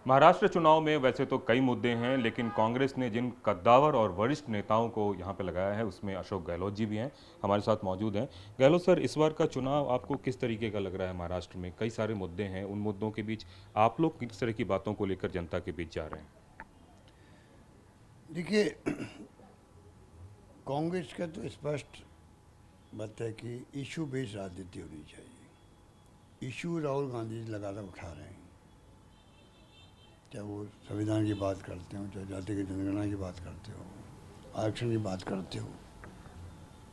महाराष्ट्र चुनाव में वैसे तो कई मुद्दे हैं, लेकिन कांग्रेस ने जिन कद्दावर और वरिष्ठ नेताओं को यहां पे लगाया है उसमें अशोक गहलोत जी भी हैं, हमारे साथ मौजूद हैं। गहलोत सर, इस बार का चुनाव आपको किस तरीके का लग रहा है? महाराष्ट्र में कई सारे मुद्दे हैं, उन मुद्दों के बीच आप लोग किस तरह की बातों को लेकर जनता के बीच जा रहे हैं? देखिए, कांग्रेस का तो स्पष्ट बात है कि इशू बेस्ड राजनीति होनी चाहिए। इशू राहुल गांधी जी लगातार उठा रहे हैं, चाहे वो संविधान की बात करते हो, चाहे जाति की जनगणना की बात करते हो, आरक्षण की बात करते हो,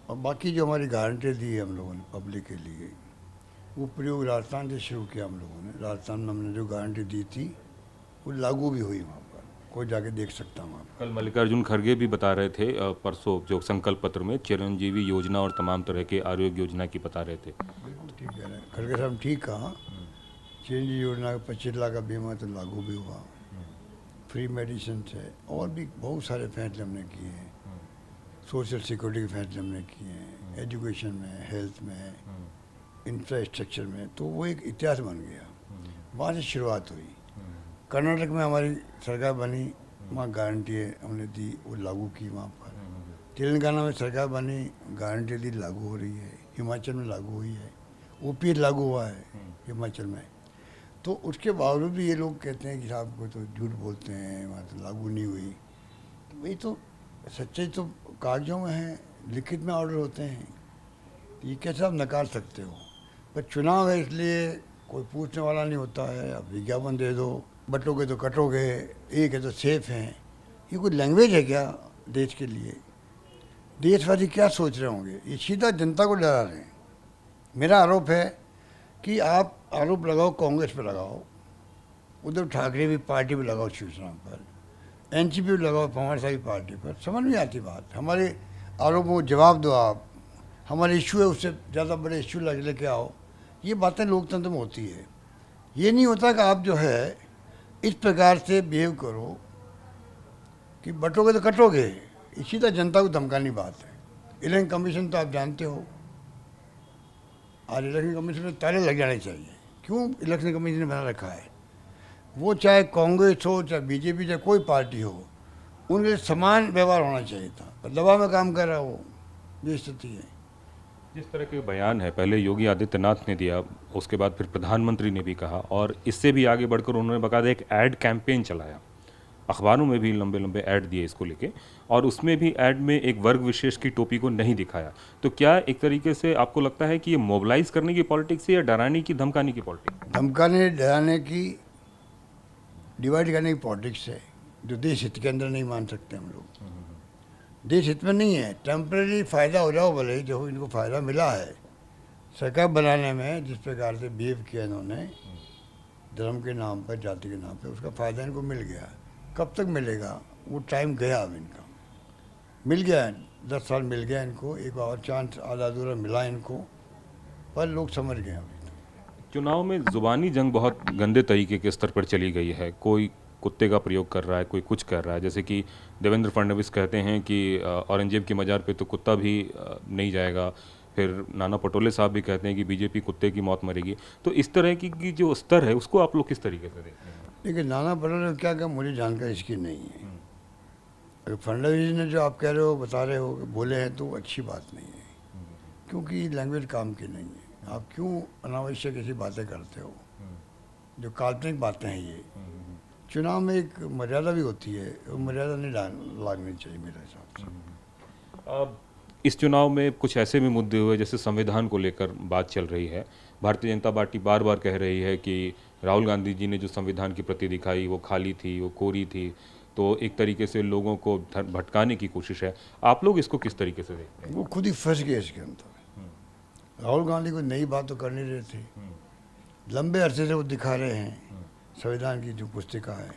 और बाकी जो हमारी गारंटी दी है हम लोगों ने पब्लिक के लिए, वो प्रयोग राजस्थान से शुरू किया हम लोगों ने। राजस्थान में हमने जो गारंटी दी थी वो लागू भी हुई वहाँ पर, कोई जाके देख सकता वहाँ पर। कल मल्लिकार्जुन खड़गे भी बता रहे थे परसों जो संकल्प पत्र में चिरंजीवी योजना और तमाम तरह के आरोग्य योजना की बता रहे थे। बिल्कुल ठीक कह रहे हैं खड़गे साहब, ठीक कहा। चिरंजीवी योजना का 25 लाख का बीमा तो लागू भी हुआ, फ्री मेडिसिन है, और भी बहुत सारे फैसले हमने किए हैं। सोशल सिक्योरिटी के फैसले हमने किए हैं, एजुकेशन में, हेल्थ में, इंफ्रास्ट्रक्चर में, तो वो एक इतिहास बन गया। वहाँ से शुरुआत हुई। कर्नाटक में हमारी सरकार बनी, वहाँ गारंटी हमने दी, वो लागू की वहाँ पर। तेलंगाना में सरकार बनी, गारंटी दी, लागू हो रही है। हिमाचल में लागू हुई है, ओपीएस लागू हुआ है हिमाचल में। तो उसके बावजूद भी ये लोग कहते हैं कि साहब को तो झूठ बोलते हैं, वहाँ तो लागू नहीं हुई। तो वही तो सच्चाई तो कागजों में है, लिखित में ऑर्डर होते हैं, ये कैसे आप नकार सकते हो? पर चुनाव है इसलिए कोई पूछने वाला नहीं होता है, आप विज्ञापन दे दो, बटोगे तो कटोगे, एक है तो सेफ हैं। ये कोई लैंग्वेज है क्या देश के लिए? देशवासी क्या सोच रहे होंगे? ये सीधा जनता को डरा रहे हैं। मेरा आरोप है कि आप आरोप लगाओ कांग्रेस पर लगाओ, उद्धव ठाकरे भी पार्टी पर लगाओ, शिवसेना पर, एनसीपी पर लगाओ, पवार साहब की पार्टी पर, समझ नहीं आती बात। हमारे आरोपों को जवाब दो आप, हमारे इशू है उससे ज़्यादा बड़े इशू लेके आओ। ये बातें लोकतंत्र में होती है। ये नहीं होता कि आप जो है इस प्रकार से बिहेव करो कि बटोगे तो कटोगे। इसी तरह जनता को धमकाने की बात है। इलेक्शन कमीशन तो आप जानते हो, आज इलेक्शन कमीशन में ताले लग जाने चाहिए। क्यों इलेक्शन कमीशन ने बना रखा है? वो चाहे कांग्रेस हो, चाहे बीजेपी, चाहे कोई पार्टी हो, उनके समान व्यवहार होना चाहिए था, पर दबाव में काम कर रहा है वो। ये स्थिति है। जिस तरह के बयान है पहले योगी आदित्यनाथ ने दिया, उसके बाद फिर प्रधानमंत्री ने भी कहा, और इससे भी आगे बढ़कर उन्होंने बकायदा एक एड कैंपेन चलाया, अखबारों में भी लंबे लंबे ऐड दिए इसको लेके, और उसमें भी ऐड में एक वर्ग विशेष की टोपी को नहीं दिखाया। तो क्या एक तरीके से आपको लगता है कि ये मोबिलाइज करने की पॉलिटिक्स है या डराने की धमकाने की पॉलिटिक्स? धमकाने डराने की, डिवाइड करने की पॉलिटिक्स है, जो देश हित के अंदर नहीं मान सकते हम लोग। देश हित में नहीं है। टेम्परेरी फ़ायदा हो जाओ, भले ही जो इनको फ़ायदा मिला है सरकार बनाने में, जिस प्रकार से बिहेव किया इन्होंने धर्म के नाम पर, जाति के नाम पर, उसका फ़ायदा इनको मिल गया। कब तक मिलेगा? वो टाइम गया अब इनका, मिल गया है। 10 साल मिल गया इनको, एक और चांस आधा अधूरा मिला इनको, पर लोग समझ गए अभी तो। चुनाव में जुबानी जंग बहुत गंदे तरीके के स्तर पर चली गई है। कोई कुत्ते का प्रयोग कर रहा है, कोई कुछ कर रहा है। जैसे कि देवेंद्र फडणवीस कहते हैं कि औरंगजेब की मज़ार पे तो कुत्ता भी नहीं जाएगा। फिर नाना पटोले साहब भी कहते हैं कि बीजेपी कुत्ते की मौत मरेगी। तो इस तरह की जो स्तर है उसको आप लोग किस तरीके से देखते हैं? देखिए, नाना पटोले क्या क्या मुझे जानकारी इसकी नहीं है। अगर फडणवीस ने जो आप कह रहे हो, बता रहे हो, बोले हैं, तो अच्छी बात नहीं है, क्योंकि लैंग्वेज काम की नहीं है। आप क्यों अनावश्यक ऐसी बातें करते हो? जो काल्पनिक बातें हैं ये। चुनाव में एक मर्यादा भी होती है, वो मर्यादा नहीं लागनी चाहिए मेरे हिसाब से। अब इस चुनाव में कुछ ऐसे भी मुद्दे हुए, जैसे संविधान को लेकर बात चल रही है। भारतीय जनता पार्टी बार बार कह रही है कि राहुल गांधी जी ने जो संविधान की प्रति दिखाई वो खाली थी, वो कोरी थी। तो एक तरीके से लोगों को भटकाने की कोशिश है। आप लोग इसको किस तरीके से देखते हैं? वो खुद ही फंस गए इसके अंदर। राहुल गांधी को नई बात तो कर नहीं रहे थे, लंबे अरसे से वो दिखा रहे हैं संविधान की जो पुस्तिका है।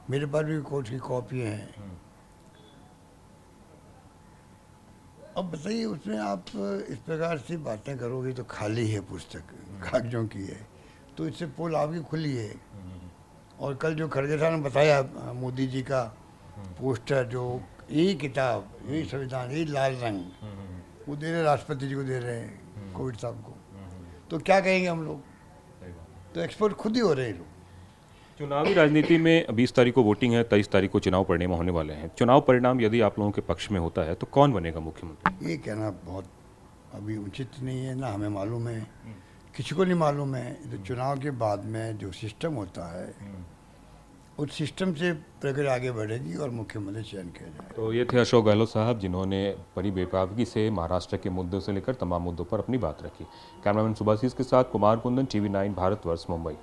मेरे पास भी कोर्ट की कॉपियाँ हैं। अब बताइए, उसमें आप इस प्रकार से बातें करोगे तो खाली है पुस्तक, कागजों की है, तो इससे पोल आपकी खुली है। और कल जो खड़गे साहब ने बताया, मोदी जी का पोस्टर, जो यही किताब, यही संविधान, यही लाल रंग, वो दे रहे राष्ट्रपति जी को, दे रहे हैं कोविंद साहब को, तो क्या कहेंगे हम लोग? तो एक्सपोर्ट खुद ही हो रहे हैं लोग। चुनावी राजनीति में 20 तारीख को वोटिंग है, 23 तारीख को चुनाव परिणाम होने वाले हैं। चुनाव परिणाम यदि आप लोगों के पक्ष में होता है तो कौन बनेगा मुख्यमंत्री? ये कहना बहुत अभी उचित नहीं है, ना हमें मालूम है, किसी को नहीं मालूम है। तो चुनाव के बाद में जो सिस्टम होता है उस सिस्टम से प्रक्रिया आगे बढ़ेगी और मुख्यमंत्री चयन किया जाएगा। तो ये थे अशोक गहलोत साहब, जिन्होंने बड़ी बेबाकी से महाराष्ट्र के मुद्दों से लेकर तमाम मुद्दों पर अपनी बात रखी। कैमरामैन सुभाषीष के साथ कुमार कुंदन, TV9 भारतवर्ष, मुंबई।